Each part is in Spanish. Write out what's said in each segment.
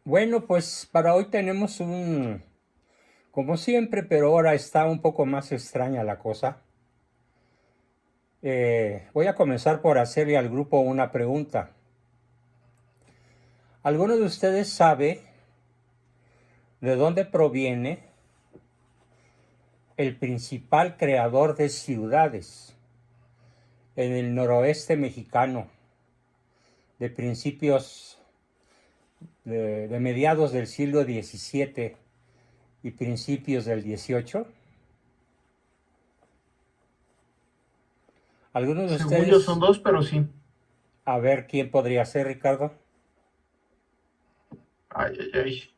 Bueno, pues para hoy tenemos como siempre, pero ahora está un poco más extraña la cosa. Voy a comenzar por hacerle al grupo una pregunta. ¿Alguno de ustedes sabe de dónde proviene el principal creador de ciudades en el noroeste mexicano de principios de mediados del siglo XVII y principios del XVIII? ¿Algunos de Según yo son ustedes? dos, pero sí. A ver, ¿quién podría ser, Ricardo? Ay, ay,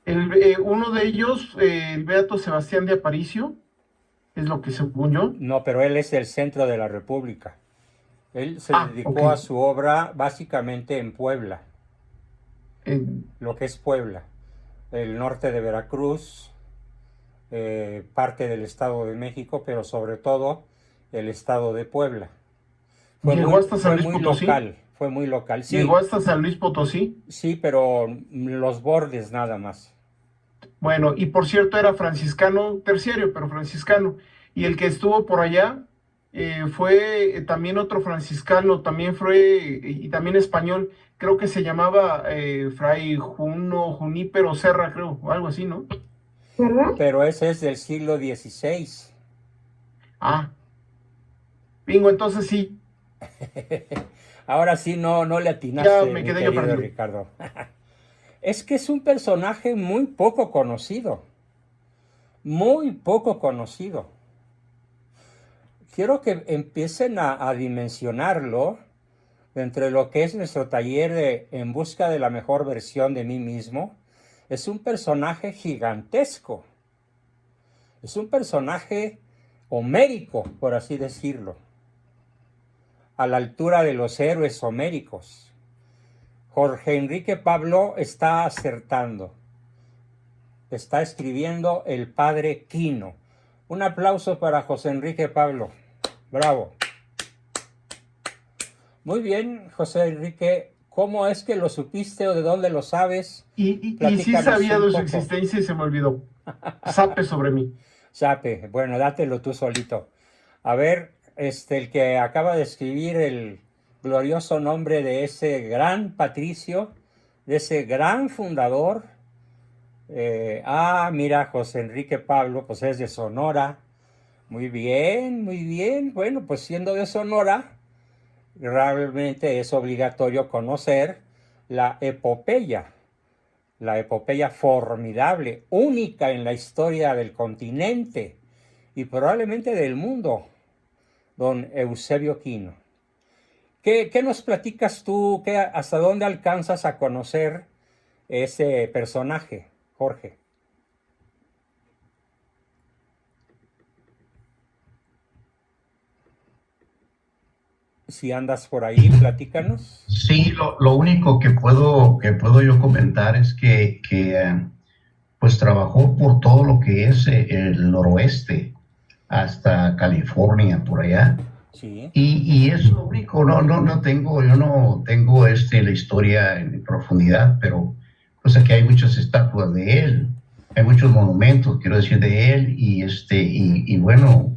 ay. Uno de ellos, el Beato Sebastián de Aparicio, es lo que según yo. No, pero él es el centro de la República. Él se Ah, ok. dedicó a su obra básicamente en Puebla, Eh, lo que es Puebla, el norte de Veracruz, parte del Estado de México, pero sobre todo el Estado de Puebla. Llegó hasta San Fue Luis muy Potosí. local, fue muy local. Llegó Sí, hasta San Luis Potosí. sí, pero los bordes nada más. Bueno, y por cierto era franciscano terciario, pero franciscano. Y el que estuvo por allá fue también otro franciscano, también fue, y también español, creo que se llamaba Fray Junípero Serra, creo, o algo así, ¿no? ¿Verdad? Pero ese es del siglo XVI. Ah, bingo, entonces sí, Ahora sí no le ya atinaste, me mi quedé yo querido perdido. Ricardo. Es que es un personaje muy poco conocido, muy poco conocido. Quiero que empiecen a dimensionarlo entre lo que es nuestro taller de En busca de la mejor versión de mí mismo. Es un personaje gigantesco, es un personaje homérico, por así decirlo, a la altura de los héroes homéricos. Jorge Enrique Pablo está acertando. Está escribiendo el padre Quino. Un aplauso para José Enrique Pablo. Bravo. Muy bien, José Enrique. ¿Cómo es que lo supiste o de dónde lo sabes? Y sí Platícanos sabía un de su poco. existencia y se me olvidó. Sape sobre mí. Sape, bueno, dátelo tú solito. A ver, el que acaba de escribir el glorioso nombre de ese gran patricio, de ese gran fundador. Mira, José Enrique Pablo, pues es de Sonora. Muy bien, muy bien. Bueno, pues siendo de Sonora, realmente es obligatorio conocer la la epopeya formidable, única en la historia del continente y probablemente del mundo, don Eusebio Quino. ¿Qué nos platicas tú? ¿Hasta dónde alcanzas a conocer ese personaje, Jorge? Si andas por ahí, platícanos. Sí, lo único que puedo yo comentar es que pues trabajó por todo lo que es el noroeste, hasta California, por allá. Sí. Y es lo único, yo no tengo la historia en profundidad, pero pues aquí hay muchas estatuas de él, hay muchos monumentos, quiero decir, de él, y bueno,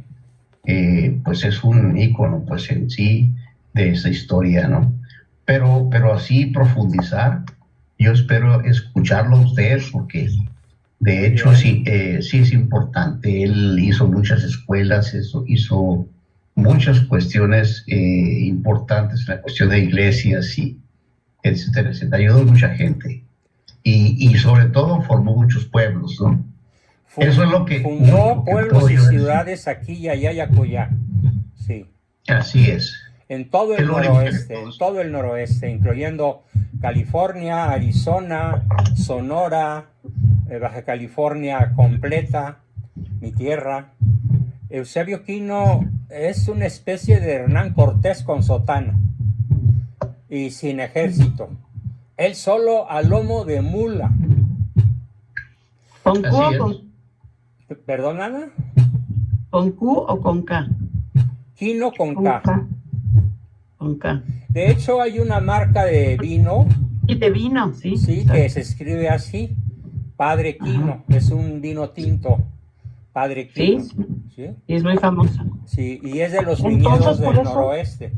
pues es un ícono, pues en sí, de esa historia, ¿no? Pero así profundizar, yo espero escucharlo a usted, porque de Muy hecho bien. sí, sí es importante. Él hizo muchas escuelas, hizo muchas cuestiones importantes en la cuestión de iglesias y etcétera, etcétera. Ayudó a mucha gente y sobre todo formó muchos pueblos, ¿no? Eso es lo que Fundó único que puedo pueblos y yo decir. ciudades aquí y allá y acullá. Sí. Así es. En todo Es el lo único que le noroeste, puedo en decir. todo el noroeste, incluyendo California, Arizona, Sonora, Baja California completa, mi tierra. Eusebio Quino es una especie de Hernán Cortés con sotana y sin ejército. Él solo a lomo de mula. ¿Con Q Así o con, es. ¿Perdón, Ana? con Q o con K? Quino con Con K. K. Con K. De hecho, hay una marca de vino Y de vino, sí. Sí, que se escribe así, Padre Quino, es un vino tinto, Padre Sí, Quino, ¿sí? y es muy famoso. Sí, y es de los viñedos Entonces, por del eso, noroeste.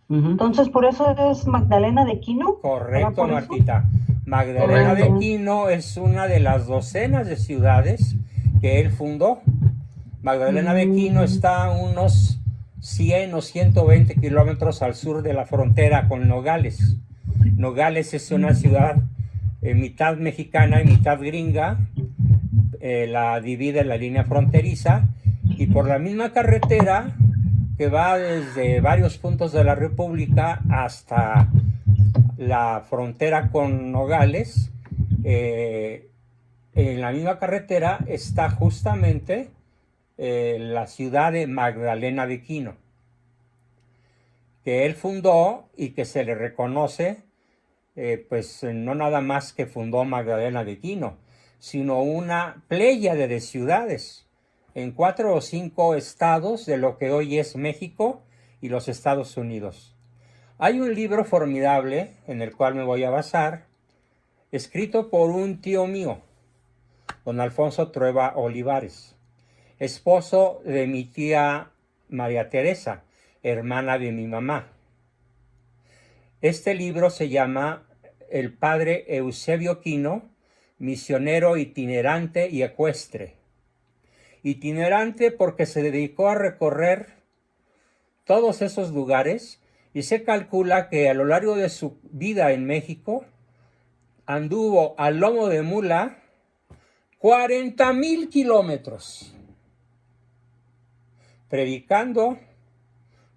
entonces por eso es Magdalena de Quino. ¿Será Correcto, por eso? Martita. Magdalena de Correcto. Quino es una de las docenas de ciudades que él fundó. Magdalena de Quino está a unos 100 o 120 kilómetros al sur de la frontera con Nogales. Nogales es una ciudad mitad mexicana y mitad gringa. La divide la línea fronteriza y por la misma carretera que va desde varios puntos de la República hasta la frontera con Nogales, en la misma carretera está justamente la ciudad de Magdalena de Quino, que él fundó y que se le reconoce, pues no nada más que fundó Magdalena de Quino, sino una pléyade de ciudades en 4 o 5 estados de lo que hoy es México y los Estados Unidos. Hay un libro formidable en el cual me voy a basar, escrito por un tío mío, don Alfonso Trueba Olivares, esposo de mi tía María Teresa, hermana de mi mamá. Este libro se llama El padre Eusebio Quino, misionero itinerante y ecuestre. Itinerante porque se dedicó a recorrer todos esos lugares y se calcula que a lo largo de su vida en México anduvo al lomo de mula 40,000 kilómetros, predicando,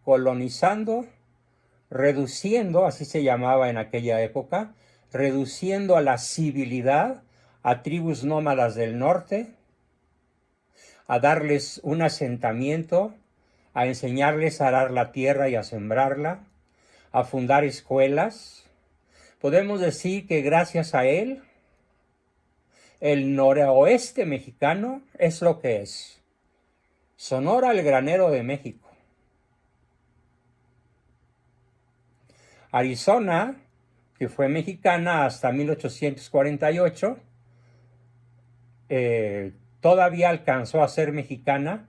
colonizando, reduciendo, así se llamaba en aquella época, reduciendo a la civilidad a tribus nómadas del norte, a darles un asentamiento, a enseñarles a arar la tierra y a sembrarla, a fundar escuelas. Podemos decir que gracias a él, el noroeste mexicano es lo que es. Sonora, el granero de México. Arizona, que fue mexicana hasta 1848, todavía alcanzó a ser mexicana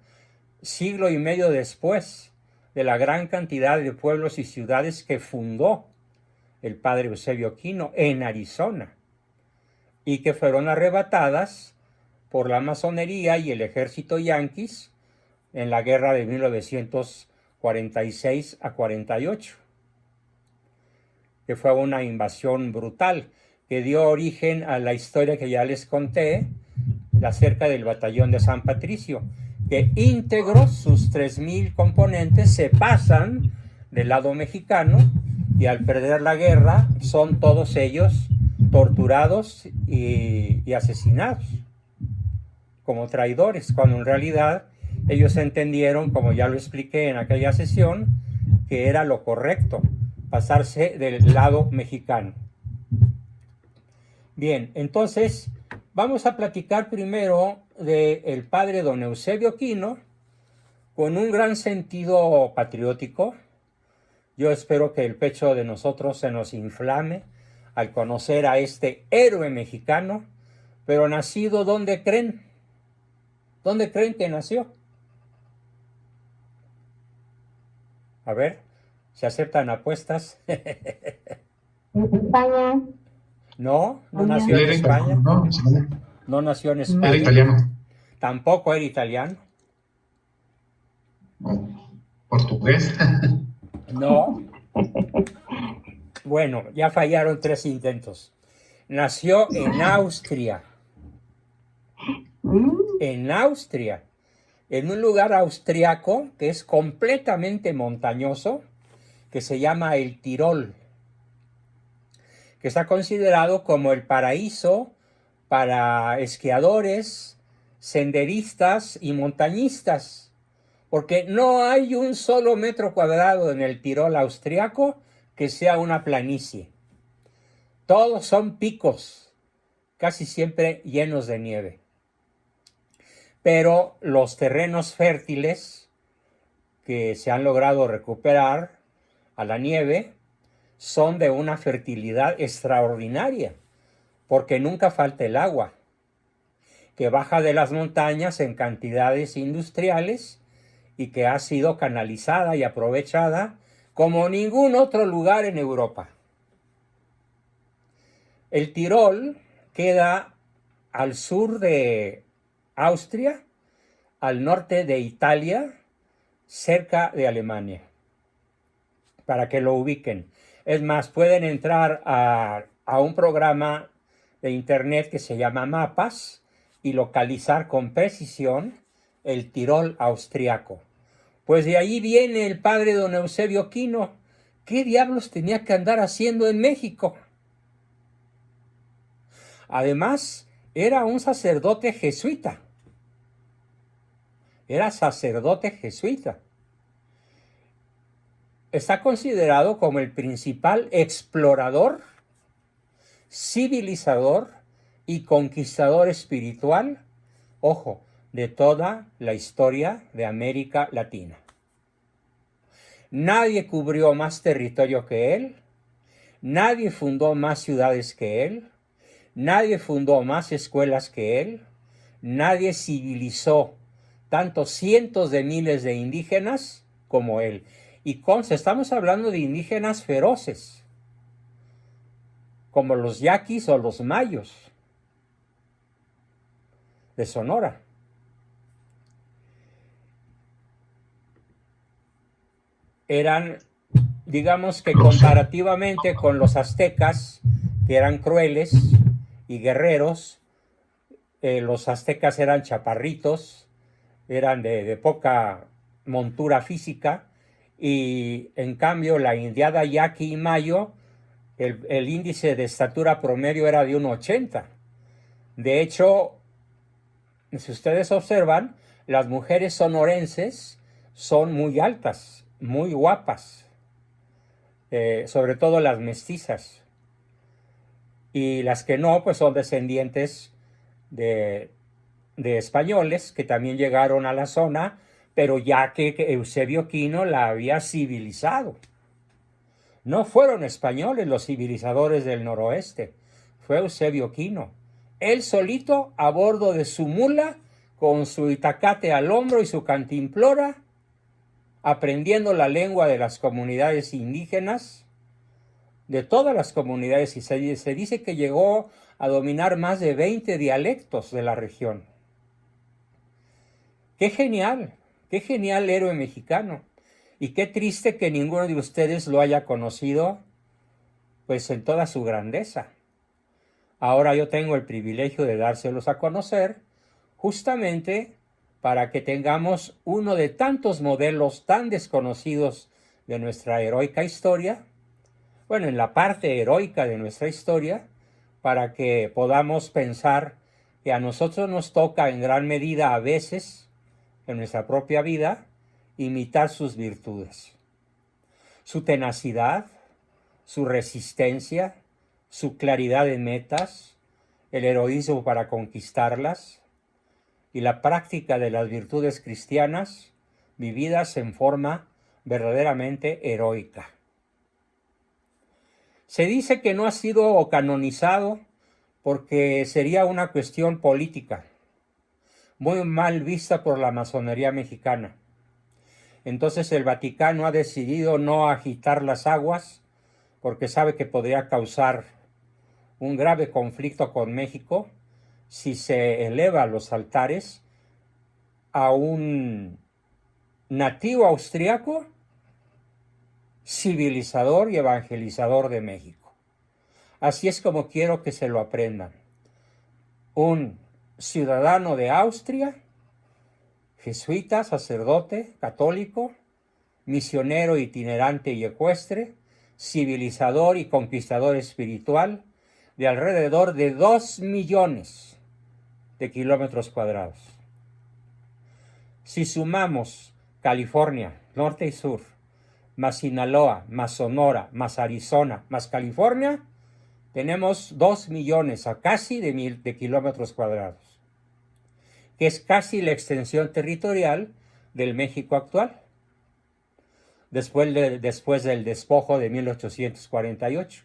siglo y medio después de la gran cantidad de pueblos y ciudades que fundó el padre Eusebio Quino en Arizona y que fueron arrebatadas por la masonería y el ejército yanquis en la guerra de 1946 a 48, que fue una invasión brutal que dio origen a la historia que ya les conté acerca del batallón de San Patricio, que íntegros sus 3,000 componentes se pasan del lado mexicano y al perder la guerra son todos ellos torturados y asesinados como traidores, cuando en realidad ellos entendieron, como ya lo expliqué en aquella sesión, que era lo correcto, pasarse del lado mexicano. Bien, entonces vamos a platicar primero del padre don Eusebio Quino, con un gran sentido patriótico. Yo espero que el pecho de nosotros se nos inflame al conocer a este héroe mexicano, pero nacido ¿dónde creen? ¿Dónde creen que nació? A ver, ¿se aceptan apuestas? España. No, no España. nació en Él era España. italiano, no, No nació en era España. italiano. Tampoco era italiano. No, portugués. No. Bueno, ya fallaron 3 intentos. Nació en Austria. En Austria. En un lugar austriaco que es completamente montañoso, que se llama el Tirol, que está considerado como el paraíso para esquiadores, senderistas y montañistas, porque no hay un solo metro cuadrado en el Tirol austriaco que sea una planicie. Todos son picos, casi siempre llenos de nieve. Pero los terrenos fértiles que se han logrado recuperar a la nieve son de una fertilidad extraordinaria, porque nunca falta el agua, que baja de las montañas en cantidades industriales y que ha sido canalizada y aprovechada como ningún otro lugar en Europa. El Tirol queda al sur de Austria, al norte de Italia, cerca de Alemania, para que lo ubiquen. Es más, pueden entrar a un programa de internet que se llama Mapas y localizar con precisión el Tirol austriaco. Pues de ahí viene el padre don Eusebio Quino. ¿Qué diablos tenía que andar haciendo en México? Además, era un sacerdote jesuita. Era sacerdote jesuita. Está considerado como el principal explorador, civilizador y conquistador espiritual, ojo, de toda la historia de América Latina. Nadie cubrió más territorio que él, nadie fundó más ciudades que él, nadie fundó más escuelas que él, nadie civilizó tantos cientos de miles de indígenas como él. Y estamos hablando de indígenas feroces, como los yaquis o los mayos de Sonora. Eran, digamos que comparativamente con los aztecas, que eran crueles y guerreros, los aztecas eran chaparritos, eran de poca montura física, y en cambio la indiada yaqui y mayo, el índice de estatura promedio era de 1,80. De hecho, si ustedes observan, las mujeres sonorenses son muy altas, muy guapas, sobre todo las mestizas. Y las que no, pues son descendientes de españoles que también llegaron a la zona, pero ya que Eusebio Quino la había civilizado. No fueron españoles los civilizadores del noroeste, fue Eusebio Quino. Él solito a bordo de su mula, con su itacate al hombro y su cantimplora, aprendiendo la lengua de las comunidades indígenas, de todas las comunidades, y se dice que llegó a dominar más de 20 dialectos de la región. ¡Qué genial héroe mexicano! Y qué triste que ninguno de ustedes lo haya conocido, pues en toda su grandeza. Ahora yo tengo el privilegio de dárselos a conocer, justamente para que tengamos uno de tantos modelos tan desconocidos de nuestra heroica historia, bueno, en la parte heroica de nuestra historia, para que podamos pensar que a nosotros nos toca en gran medida a veces, en nuestra propia vida, imitar sus virtudes, su tenacidad, su resistencia, su claridad de metas, el heroísmo para conquistarlas y la práctica de las virtudes cristianas vividas en forma verdaderamente heroica. Se dice que no ha sido canonizado porque sería una cuestión política, muy mal vista por la masonería mexicana. Entonces el Vaticano ha decidido no agitar las aguas porque sabe que podría causar un grave conflicto con México si se eleva a los altares a un nativo austriaco, civilizador y evangelizador de México. Así es como quiero que se lo aprendan. Un ciudadano de Austria, jesuita, sacerdote, católico, misionero itinerante y ecuestre, civilizador y conquistador espiritual, de alrededor de 2 millones de kilómetros cuadrados. Si sumamos California, norte y sur, más Sinaloa, más Sonora, más Arizona, más California, tenemos 2 millones a casi de kilómetros cuadrados, que es casi la extensión territorial del México actual. después del despojo de 1848.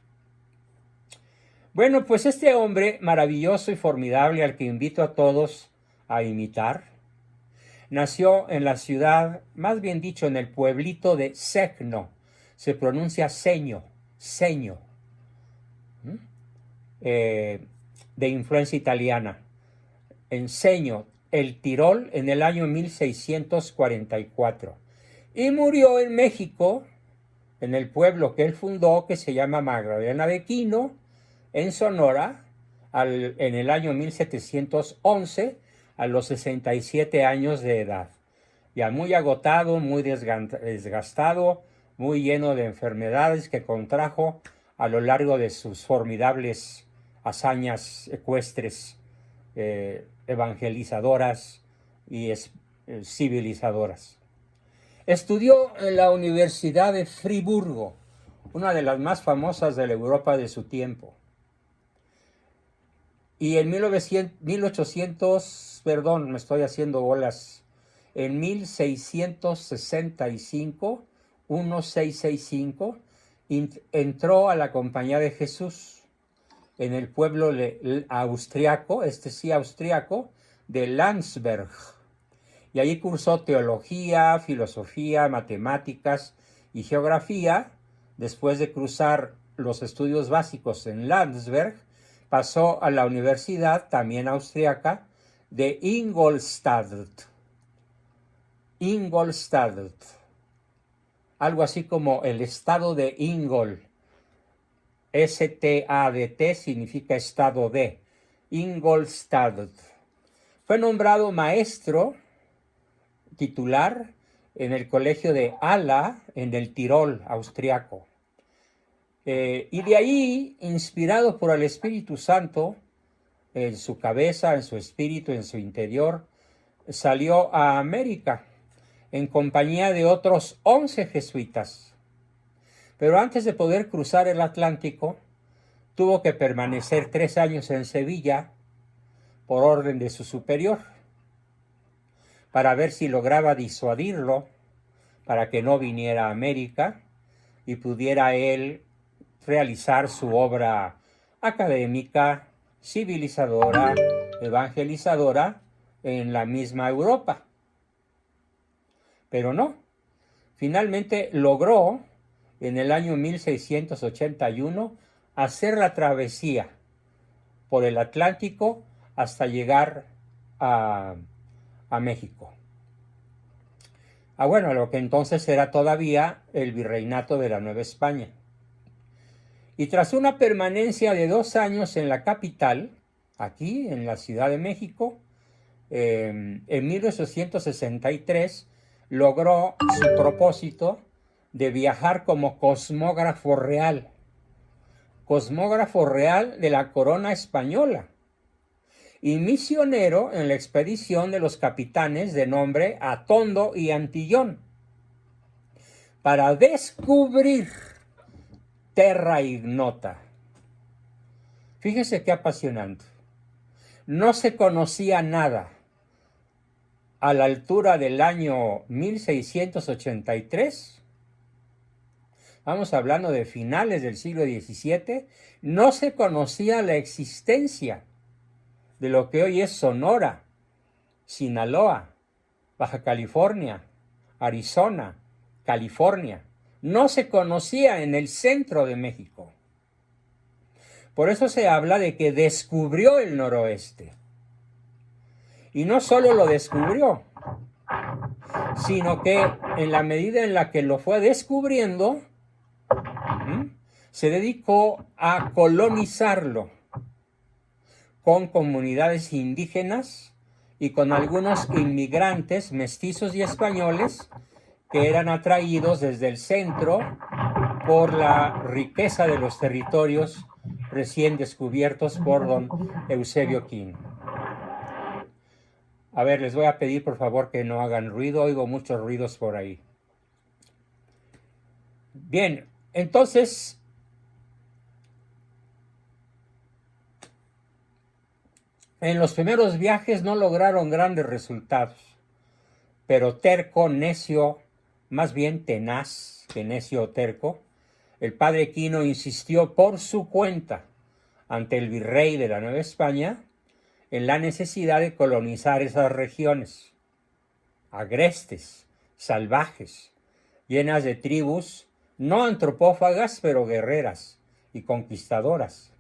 Bueno, pues este hombre maravilloso y formidable al que invito a todos a imitar, nació en la ciudad, más bien dicho, en el pueblito de Segno. Se pronuncia Seño, de influencia italiana. En Segno, el Tirol, en el año 1644. Y murió en México, en el pueblo que él fundó, que se llama Magdalena de Quino, en Sonora, en el año 1711, a los 67 años de edad. Ya muy agotado, muy desgastado, muy lleno de enfermedades que contrajo a lo largo de sus formidables hazañas ecuestres, evangelizadoras y civilizadoras. Estudió en la Universidad de Friburgo, una de las más famosas de la Europa de su tiempo. Y en 1665, entró a la Compañía de Jesús en el pueblo austriaco, de Landsberg. Y allí cursó teología, filosofía, matemáticas y geografía. Después de cruzar los estudios básicos en Landsberg, pasó a la universidad, también austriaca, de Ingolstadt. Algo así como el estado de Ingol. S-T-A-D-T significa estado de. Ingolstadt. Fue nombrado maestro titular en el colegio de Halle, en el Tirol austriaco. Y de ahí, inspirado por el Espíritu Santo, en su cabeza, en su espíritu, en su interior, salió a América en compañía de otros 11 jesuitas. Pero antes de poder cruzar el Atlántico, tuvo que permanecer 3 años en Sevilla por orden de su superior, para ver si lograba disuadirlo, para que no viniera a América y pudiera él realizar su obra académica, civilizadora, evangelizadora en la misma Europa. Pero no, finalmente logró en el año 1681 hacer la travesía por el Atlántico hasta llegar a México. Bueno, lo que entonces era todavía el virreinato de la Nueva España. Y tras una permanencia de 2 años en la capital, aquí en la Ciudad de México, en 1863 logró su propósito de viajar como cosmógrafo real de la corona española y misionero en la expedición de los capitanes de nombre Atondo y Antillón para descubrir terra ignota. Fíjese qué apasionante. No se conocía nada a la altura del año 1683. Vamos hablando de finales del siglo XVII. No se conocía la existencia de lo que hoy es Sonora, Sinaloa, Baja California, Arizona, California. No se conocía en el centro de México. Por eso se habla de que descubrió el noroeste. Y no solo lo descubrió, sino que en la medida en la que lo fue descubriendo, se dedicó a colonizarlo con comunidades indígenas y con algunos inmigrantes mestizos y españoles que eran atraídos desde el centro por la riqueza de los territorios recién descubiertos por don Eusebio King. A ver, les voy a pedir por favor que no hagan ruido, oigo muchos ruidos por ahí. Bien, entonces, en los primeros viajes no lograron grandes resultados, pero terco, necio más bien tenaz que necio o terco, el padre Quino insistió por su cuenta ante el virrey de la Nueva España en la necesidad de colonizar esas regiones, agrestes, salvajes, llenas de tribus no antropófagas, pero guerreras y conquistadoras.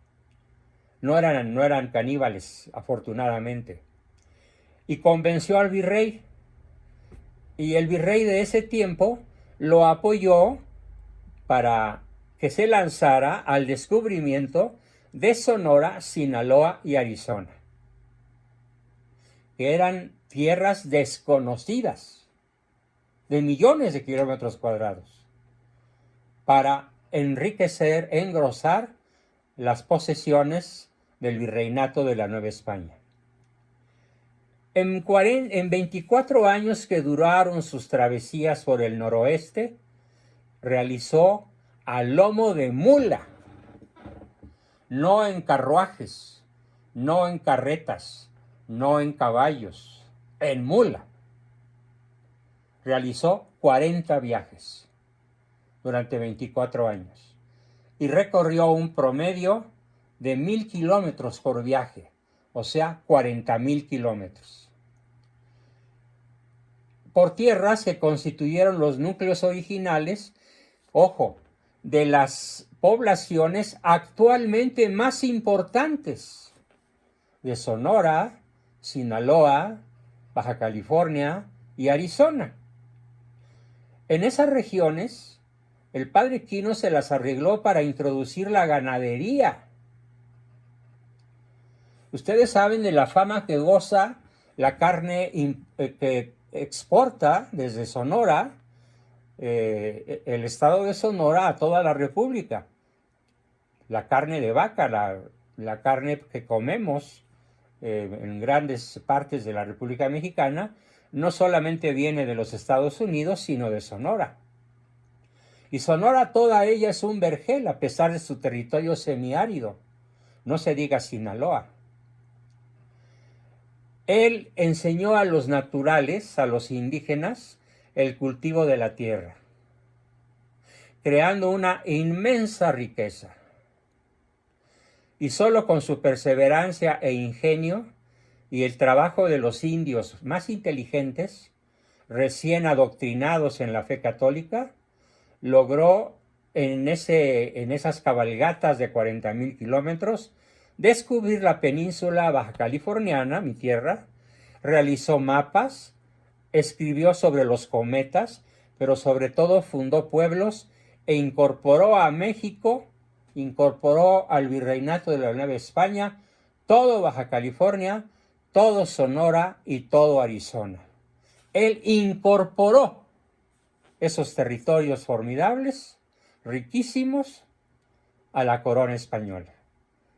No eran caníbales, afortunadamente. Y convenció al virrey. Y el virrey de ese tiempo lo apoyó para que se lanzara al descubrimiento de Sonora, Sinaloa y Arizona, que eran tierras desconocidas de millones de kilómetros cuadrados, para enriquecer, engrosar las posesiones del virreinato de la Nueva España. En 24 años que duraron sus travesías por el noroeste, realizó a lomo de mula, no en carruajes, no en carretas, no en caballos, en mula. Realizó 40 viajes durante 24 años y recorrió un promedio de 1,000 kilómetros por viaje, o sea, 40,000 kilómetros. Por tierra se constituyeron los núcleos originales, ojo, de las poblaciones actualmente más importantes de Sonora, Sinaloa, Baja California y Arizona. En esas regiones, el padre Quino se las arregló para introducir la ganadería. Ustedes saben de la fama que goza la carne que exporta desde Sonora, el estado de Sonora, a toda la República. La carne de vaca, la carne que comemos en grandes partes de la República Mexicana, no solamente viene de los Estados Unidos, sino de Sonora. Y Sonora toda ella es un vergel, a pesar de su territorio semiárido. No se diga Sinaloa. Él enseñó a los naturales, a los indígenas, el cultivo de la tierra, creando una inmensa riqueza. Y solo con su perseverancia e ingenio y el trabajo de los indios más inteligentes, recién adoctrinados en la fe católica, logró en esas cabalgatas de 40,000 kilómetros descubrir la península baja californiana, mi tierra, realizó mapas, escribió sobre los cometas, pero sobre todo fundó pueblos e incorporó a México, incorporó al virreinato de la Nueva España, todo Baja California, todo Sonora y todo Arizona. Él incorporó esos territorios formidables, riquísimos, a la corona española.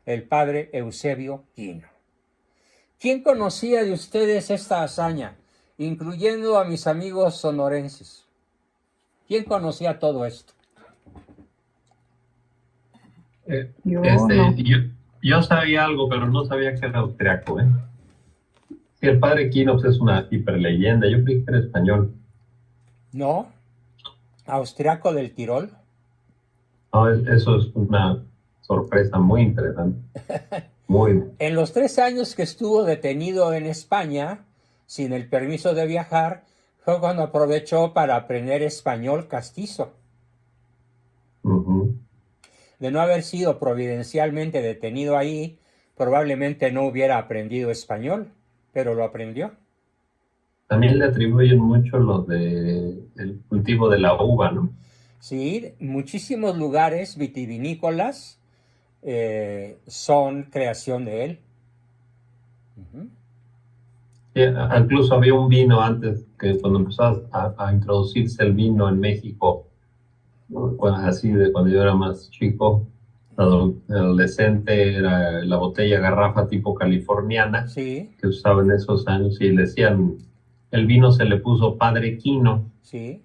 El padre Eusebio Quino. ¿Quién conocía de ustedes esta hazaña, incluyendo a mis amigos sonorenses? ¿Quién conocía todo esto? Yo sabía algo, pero no sabía que era austriaco, ¿eh? Sí, el padre Quino es una hiperleyenda. Yo creí que era español. No, austriaco del Tirol. No, eso es una sorpresa muy interesante. Muy. En los 3 años que estuvo detenido en España, sin el permiso de viajar, fue cuando aprovechó para aprender español castizo. Uh-huh. De no haber sido providencialmente detenido ahí, probablemente no hubiera aprendido español, pero lo aprendió. También le atribuyen mucho lo del cultivo de la uva, ¿no? Sí, muchísimos lugares vitivinícolas son creación de él. Uh-huh. Sí, incluso había un vino antes, que cuando empezó a introducirse el vino en México, ¿no? Cuando yo era más chico, adolescente, era la botella garrafa tipo californiana, sí, que usaba en esos años, y le decían, el vino se le puso Padre Quino. Sí,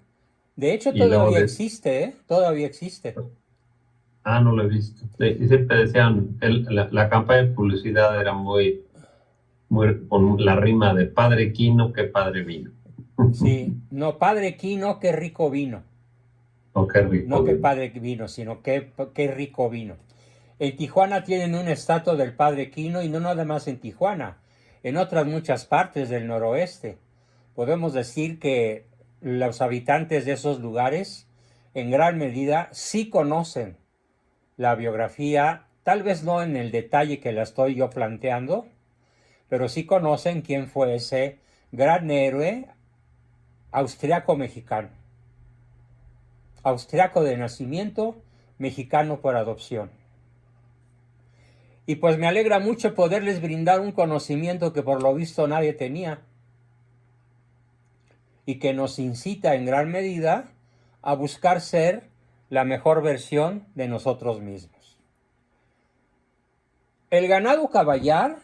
de hecho Y todavía existe, ¿eh? Todavía existe. Ah, no lo he visto. Y siempre decían, la campaña de publicidad era muy con la rima de Padre Quino que Padre Vino. Sí, no, Padre Quino, qué rico vino. Oh, qué rico. No qué padre vino, sino qué rico vino. En Tijuana tienen una estatua del Padre Quino y no nada más en Tijuana, en otras muchas partes del noroeste. Podemos decir que los habitantes de esos lugares en gran medida sí conocen la biografía, tal vez no en el detalle que la estoy yo planteando, pero sí conocen quién fue ese gran héroe austriaco-mexicano. Austriaco de nacimiento, mexicano por adopción. Y pues me alegra mucho poderles brindar un conocimiento que por lo visto nadie tenía y que nos incita en gran medida a buscar ser la mejor versión de nosotros mismos. El ganado caballar,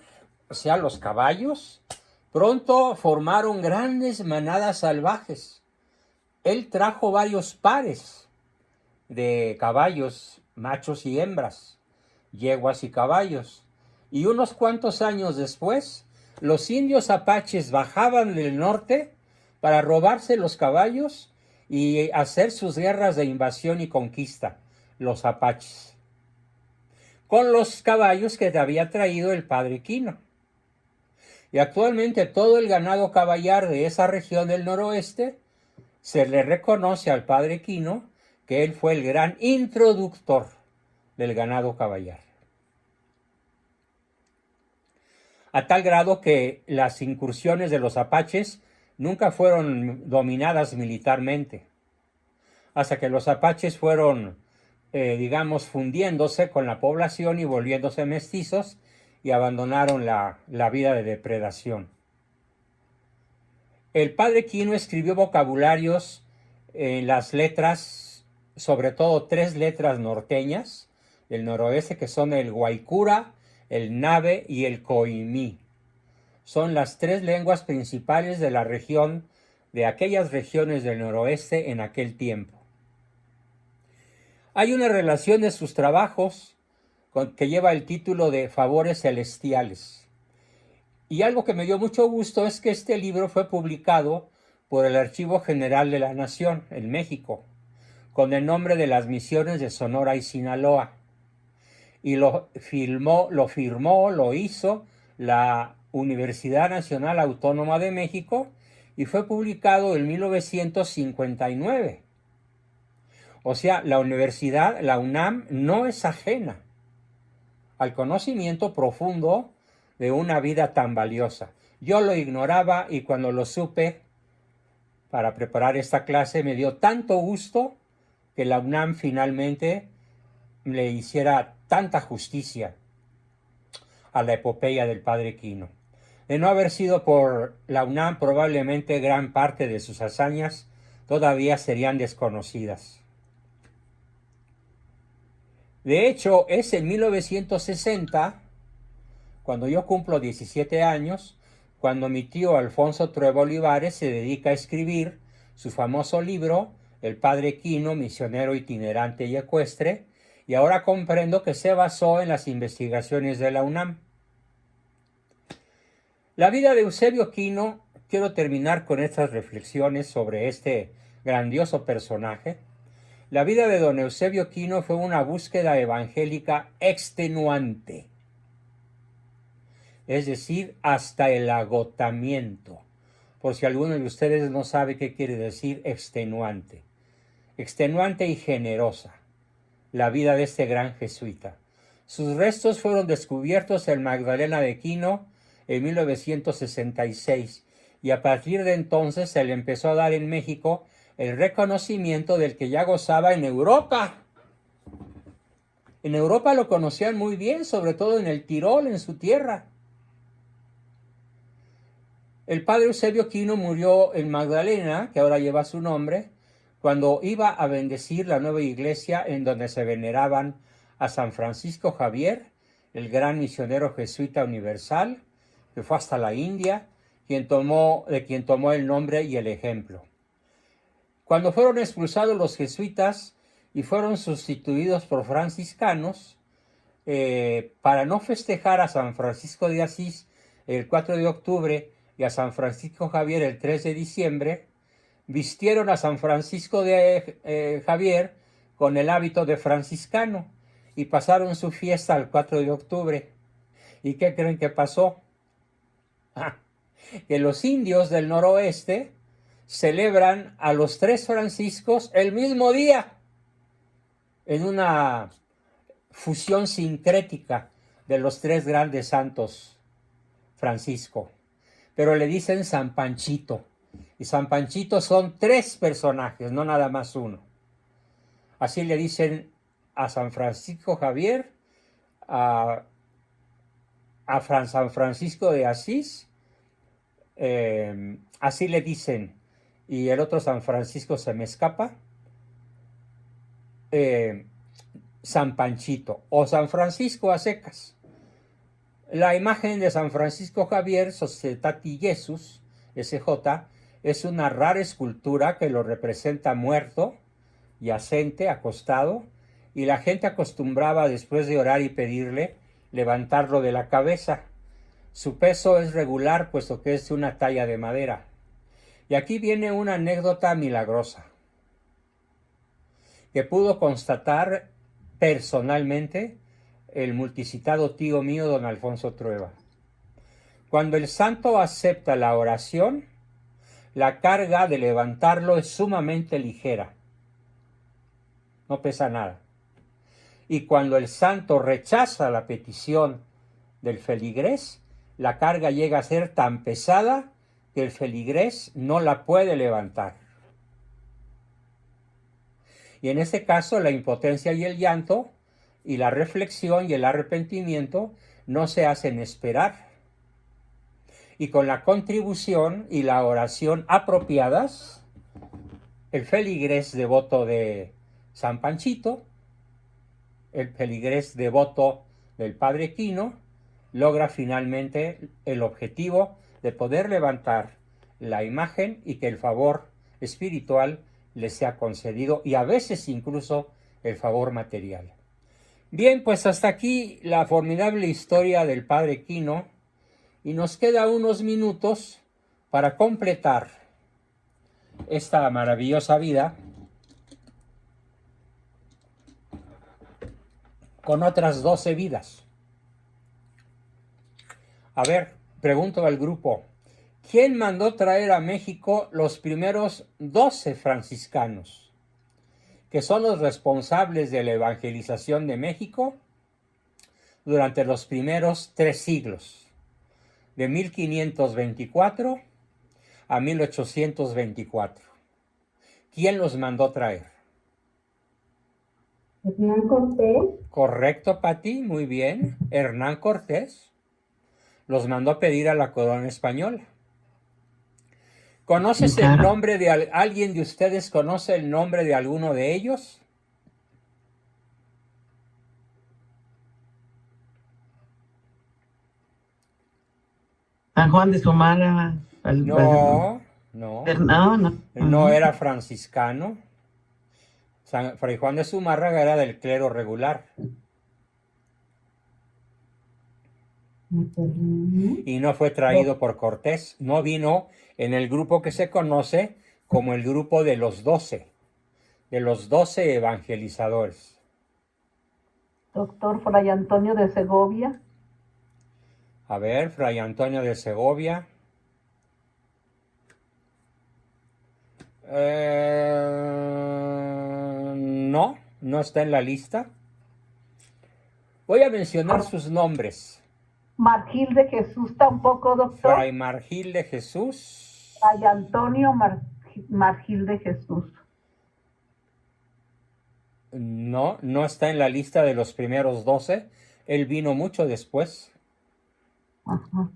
o sea, los caballos, pronto formaron grandes manadas salvajes. Él trajo varios pares de caballos, machos y hembras, yeguas y caballos. Y unos cuantos años después, los indios apaches bajaban del norte para robarse los caballos y hacer sus guerras de invasión y conquista, los apaches, con los caballos que había traído el Padre Quino. Y actualmente todo el ganado caballar de esa región del noroeste se le reconoce al Padre Quino que él fue el gran introductor del ganado caballar. A tal grado que las incursiones de los apaches nunca fueron dominadas militarmente, hasta que los apaches fueron, digamos, fundiéndose con la población y volviéndose mestizos y abandonaron la vida de depredación. El Padre Quino escribió vocabularios en las letras, sobre todo 3 letras norteñas del noroeste, que son el guaycura, el nave y el coimí. Son las 3 lenguas principales de la región, de aquellas regiones del noroeste en aquel tiempo. Hay una relación de sus trabajos que lleva el título de Favores Celestiales. Y algo que me dio mucho gusto es que este libro fue publicado por el Archivo General de la Nación en México, con el nombre de las misiones de Sonora y Sinaloa. Y lo hizo la Universidad Nacional Autónoma de México y fue publicado en 1959. O sea, la universidad, la UNAM, no es ajena al conocimiento profundo de una vida tan valiosa. Yo lo ignoraba y cuando lo supe para preparar esta clase me dio tanto gusto que la UNAM finalmente le hiciera tanta justicia a la epopeya del Padre Quino. De no haber sido por la UNAM, probablemente gran parte de sus hazañas todavía serían desconocidas. De hecho, es en 1960, cuando yo cumplo 17 años, cuando mi tío Alfonso Trueba Olivares se dedica a escribir su famoso libro, El Padre Quino, misionero itinerante y ecuestre, y ahora comprendo que se basó en las investigaciones de la UNAM. La vida de Eusebio Quino, quiero terminar con estas reflexiones sobre este grandioso personaje. La vida de don Eusebio Quino fue una búsqueda evangélica extenuante, es decir, hasta el agotamiento. Por si alguno de ustedes no sabe qué quiere decir extenuante. Extenuante y generosa, la vida de este gran jesuita. Sus restos fueron descubiertos en Magdalena de Quino en 1966 y a partir de entonces se le empezó a dar en México el reconocimiento del que ya gozaba en Europa. En Europa lo conocían muy bien, sobre todo en el Tirol, en su tierra. El padre Eusebio Quino murió en Magdalena, que ahora lleva su nombre, cuando iba a bendecir la nueva iglesia en donde se veneraban a San Francisco Javier, el gran misionero jesuita universal, que fue hasta la India, de quien tomó el nombre y el ejemplo. Cuando fueron expulsados los jesuitas y fueron sustituidos por franciscanos, para no festejar a San Francisco de Asís el 4 de octubre, y a San Francisco Javier el 3 de diciembre, vistieron a San Francisco de Javier con el hábito de franciscano y pasaron su fiesta el 4 de octubre. ¿Y qué creen que pasó? Que los indios del noroeste celebran a los 3 franciscos el mismo día, en una fusión sincrética de los 3 grandes santos Francisco. Pero le dicen San Panchito. Y San Panchito son 3 personajes, no nada más uno. Así le dicen a San Francisco Javier, a San Francisco de Asís, así le dicen. Y el otro San Francisco se me escapa. San Panchito o San Francisco a secas. La imagen de San Francisco Javier, Societati Jesus, SJ, es una rara escultura que lo representa muerto, yacente, acostado, y la gente acostumbraba, después de orar y pedirle, levantarlo de la cabeza. Su peso es regular, puesto que es una talla de madera. Y aquí viene una anécdota milagrosa que pudo constatar personalmente el multicitado tío mío, don Alfonso Trueba. Cuando el santo acepta la oración, la carga de levantarlo es sumamente ligera. No pesa nada. Y cuando el santo rechaza la petición del feligrés, la carga llega a ser tan pesada que el feligrés no la puede levantar. Y en este caso, la impotencia y el llanto, y la reflexión y el arrepentimiento no se hacen esperar. Y con la contribución y la oración apropiadas, el feligrés devoto de San Panchito, el feligrés devoto del Padre Quino, logra finalmente el objetivo de poder levantar la imagen y que el favor espiritual le sea concedido, y a veces incluso el favor material. Bien, pues hasta aquí la formidable historia del Padre Quino, y nos queda unos minutos para completar esta maravillosa vida con otras 12 vidas. A ver, pregunto al grupo, ¿quién mandó traer a México los primeros 12 franciscanos, que son los responsables de la evangelización de México durante los primeros 3 siglos, de 1524 a 1824? ¿Quién los mandó traer? Hernán Cortés. Correcto, Pati, muy bien. Hernán Cortés los mandó a pedir a la corona española. ¿Conoces el nombre de alguien de ustedes? ¿Conoce el nombre de alguno de ellos? San Juan de Zumárraga. No. No era Ajá. franciscano. Fray Juan de Zumárraga era del clero regular. Y no fue traído por Cortés. No vino en el grupo que se conoce como el grupo de los 12 evangelizadores. Doctor Fray Antonio de Segovia. A ver, Fray Antonio de Segovia. No está en la lista. Voy a mencionar sus nombres. Margil de Jesús tampoco, doctor. Fray Margil de Jesús. Fray Antonio Margil de Jesús. No está en la lista de los primeros 12. Él vino mucho después. Ajá.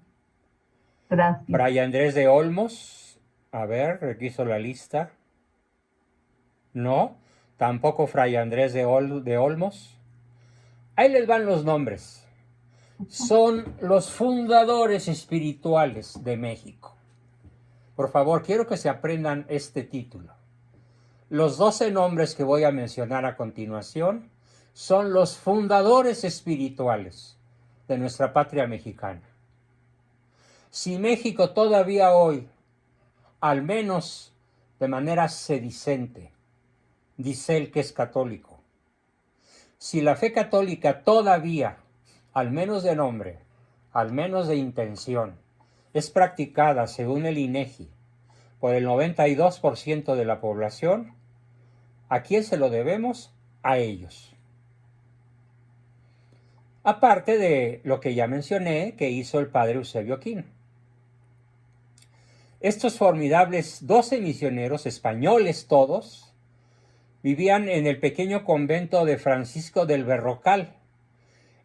Gracias. Fray Andrés de Olmos. A ver, requiso la lista. No, tampoco Fray Andrés de Olmos. Ahí les van los nombres. Son los fundadores espirituales de México. Por favor, quiero que se aprendan este título. Los 12 nombres que voy a mencionar a continuación son los fundadores espirituales de nuestra patria mexicana. Si México todavía hoy, al menos de manera sedicente, dice él que es católico, si la fe católica todavía, al menos de nombre, al menos de intención, es practicada según el INEGI por el 92% de la población, ¿a quién se lo debemos? A ellos. Aparte de lo que ya mencioné que hizo el padre Eusebio Quino. Estos formidables 12 misioneros, españoles todos, vivían en el pequeño convento de Francisco del Berrocal,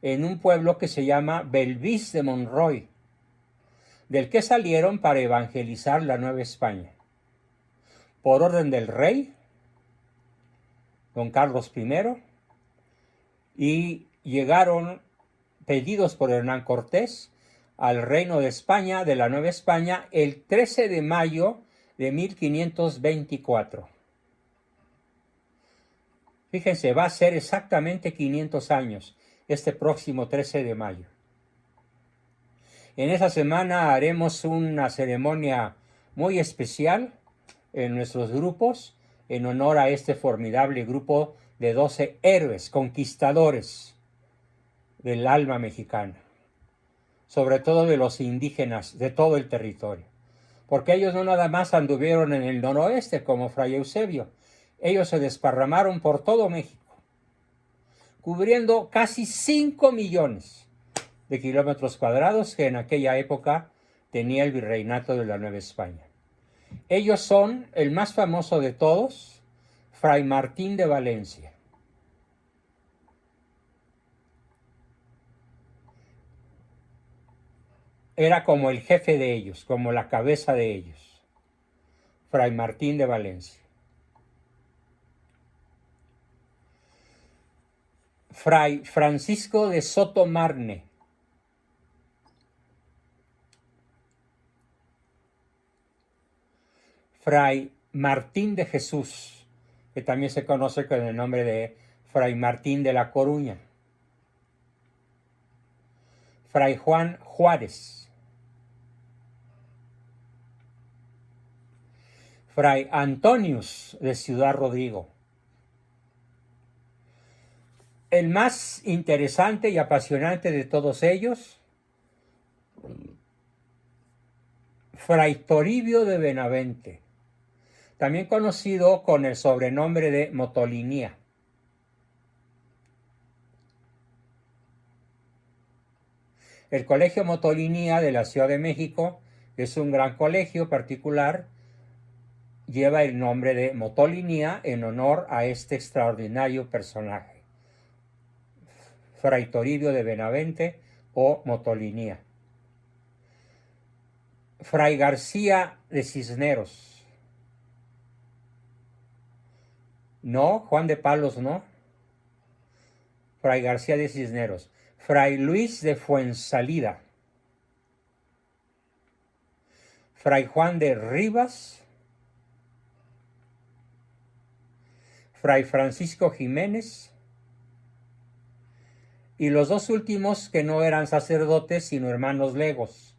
en un pueblo que se llama Belvis de Monroy, del que salieron para evangelizar la Nueva España. Por orden del rey, don Carlos I, y llegaron pedidos por Hernán Cortés al reino de España, de la Nueva España, el 13 de mayo de 1524. Fíjense, va a ser exactamente 500 años, este próximo 13 de mayo. En esa semana haremos una ceremonia muy especial en nuestros grupos, en honor a este formidable grupo de 12 héroes, conquistadores del alma mexicana, sobre todo de los indígenas de todo el territorio, porque ellos no nada más anduvieron en el noroeste como Fray Eusebio, ellos se desparramaron por todo México, cubriendo casi 5 millones de kilómetros cuadrados que en aquella época tenía el virreinato de la Nueva España. Ellos son el más famoso de todos, Fray Martín de Valencia. Era como el jefe de ellos, como la cabeza de ellos, Fray Martín de Valencia. Fray Francisco de Sotomarne. Fray Martín de Jesús, que también se conoce con el nombre de Fray Martín de la Coruña. Fray Juan Juárez. Fray Antonius de Ciudad Rodrigo. El más interesante y apasionante de todos ellos, Fray Toribio de Benavente, también conocido con el sobrenombre de Motolinía. El Colegio Motolinía de la Ciudad de México es un gran colegio particular, lleva el nombre de Motolinía en honor a este extraordinario personaje, Fray Toribio de Benavente o Motolinía. Fray García de Cisneros. No, Juan de Palos no. Fray García de Cisneros. Fray Luis de Fuensalida. Fray Juan de Rivas. Fray Francisco Jiménez. Y los dos últimos que no eran sacerdotes, sino hermanos legos.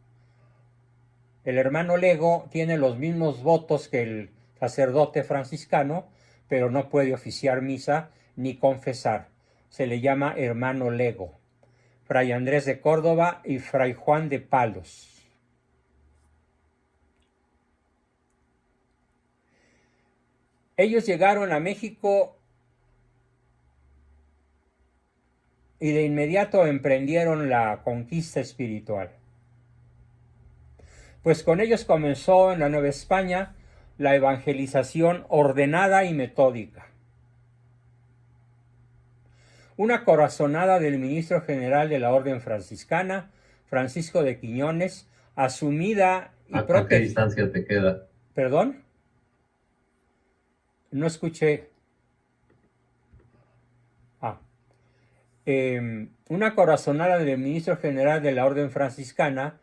El hermano lego tiene los mismos votos que el sacerdote franciscano, pero no puede oficiar misa ni confesar. Se le llama hermano lego. Fray Andrés de Córdoba y Fray Juan de Palos. Ellos llegaron a México y de inmediato emprendieron la conquista espiritual. Pues con ellos comenzó en la Nueva España la evangelización ordenada y metódica. Una corazonada del ministro general de la Orden Franciscana, Francisco de Quiñones, asumida y protegida. ¿A qué distancia te queda? ¿Perdón? No escuché. Una corazonada del ministro general de la Orden Franciscana,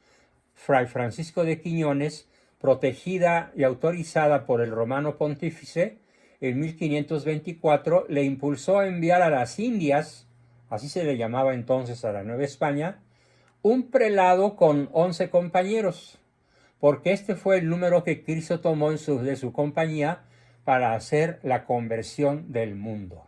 Fray Francisco de Quiñones, protegida y autorizada por el romano pontífice, en 1524 le impulsó a enviar a las Indias, así se le llamaba entonces a la Nueva España, un prelado con 11 compañeros, porque este fue el número que Cristo tomó de su compañía para hacer la conversión del mundo.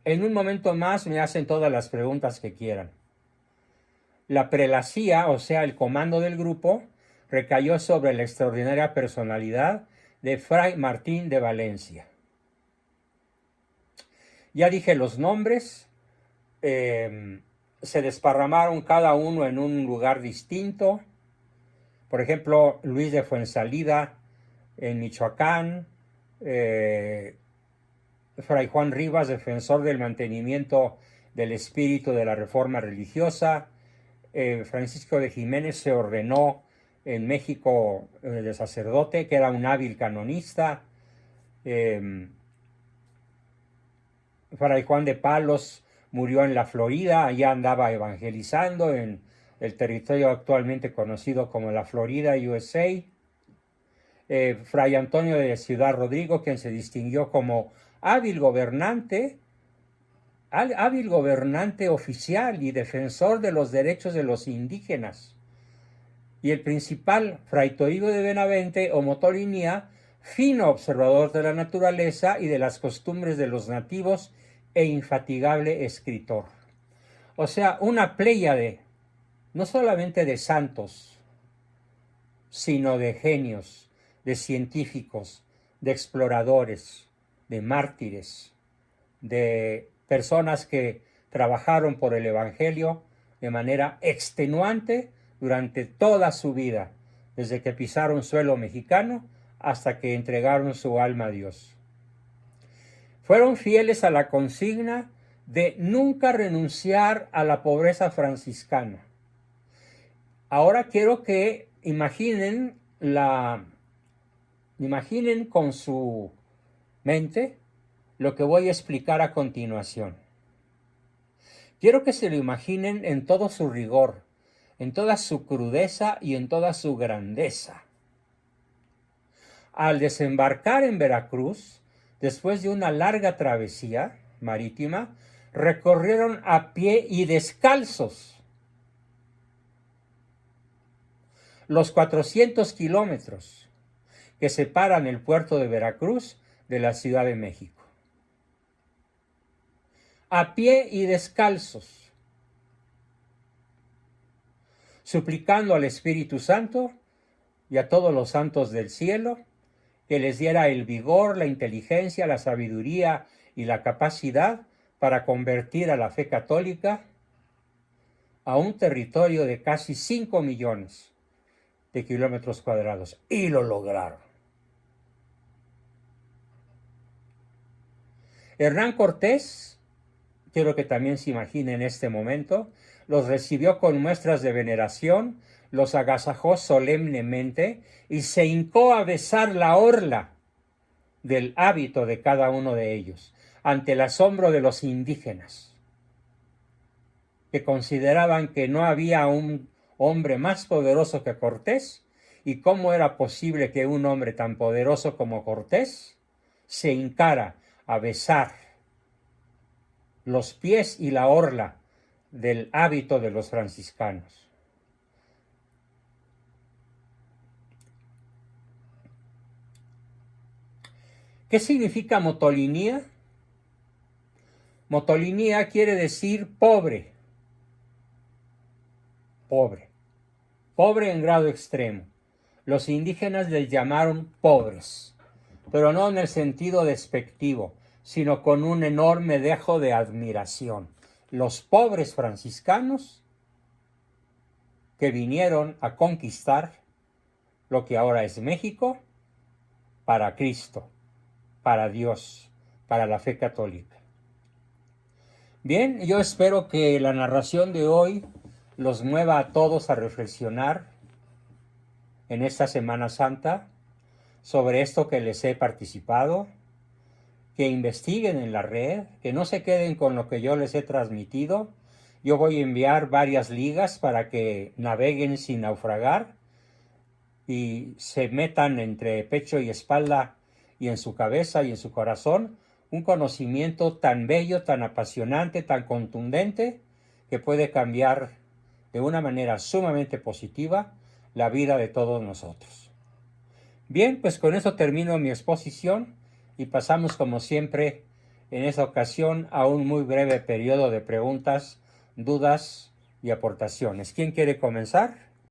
En un momento más me hacen todas las preguntas que quieran. La prelacía, o sea, el comando del grupo, recayó sobre la extraordinaria personalidad de Fray Martín de Valencia. Ya dije los nombres, se desparramaron cada uno en un lugar distinto. Por ejemplo, Luis de Fuensalida en Michoacán, Fray Juan Rivas, defensor del mantenimiento del espíritu de la reforma religiosa. Francisco de Jiménez se ordenó en México de sacerdote, que era un hábil canonista. Fray Juan de Palos murió en la Florida, allá andaba evangelizando en el territorio actualmente conocido como la Florida, USA. Fray Antonio de Ciudad Rodrigo, quien se distinguió como hábil gobernante oficial y defensor de los derechos de los indígenas. Y el principal, Fray Toribio de Benavente o Motolinía, fino observador de la naturaleza y de las costumbres de los nativos e infatigable escritor. O sea, una pléyade, no solamente de santos, sino de genios, de científicos, de exploradores, de mártires, de personas que trabajaron por el Evangelio de manera extenuante durante toda su vida, desde que pisaron suelo mexicano hasta que entregaron su alma a Dios. Fueron fieles a la consigna de nunca renunciar a la pobreza franciscana. Ahora quiero que imaginen con su mente lo que voy a explicar a continuación. Quiero que se lo imaginen en todo su rigor, en toda su crudeza y en toda su grandeza. Al desembarcar en Veracruz, después de una larga travesía marítima, recorrieron a pie y descalzos los 400 kilómetros que separan el puerto de Veracruz de la Ciudad de México. A pie y descalzos, suplicando al Espíritu Santo y a todos los santos del cielo que les diera el vigor, la inteligencia, la sabiduría y la capacidad para convertir a la fe católica a un territorio de casi 5 millones de kilómetros cuadrados. Y lo lograron. Hernán Cortés, quiero que también se imaginen en este momento, los recibió con muestras de veneración, los agasajó solemnemente y se hincó a besar la orla del hábito de cada uno de ellos, ante el asombro de los indígenas, que consideraban que no había un hombre más poderoso que Cortés, y cómo era posible que un hombre tan poderoso como Cortés se hincara a besar los pies y la orla del hábito de los franciscanos. ¿Qué significa motolinía? Motolinía quiere decir pobre. Pobre. Pobre en grado extremo. Los indígenas les llamaron pobres, pero no en el sentido despectivo, sino con un enorme dejo de admiración. Los pobres franciscanos que vinieron a conquistar lo que ahora es México para Cristo, para Dios, para la fe católica. Bien, yo espero que la narración de hoy los mueva a todos a reflexionar en esta Semana Santa sobre esto que les he participado, que investiguen en la red, que no se queden con lo que yo les he transmitido. Yo voy a enviar varias ligas para que naveguen sin naufragar y se metan entre pecho y espalda y en su cabeza y en su corazón un conocimiento tan bello, tan apasionante, tan contundente, que puede cambiar de una manera sumamente positiva la vida de todos nosotros. Bien, pues con eso termino mi exposición y pasamos como siempre en esta ocasión a un muy breve periodo de preguntas, dudas y aportaciones. ¿Quién quiere comenzar?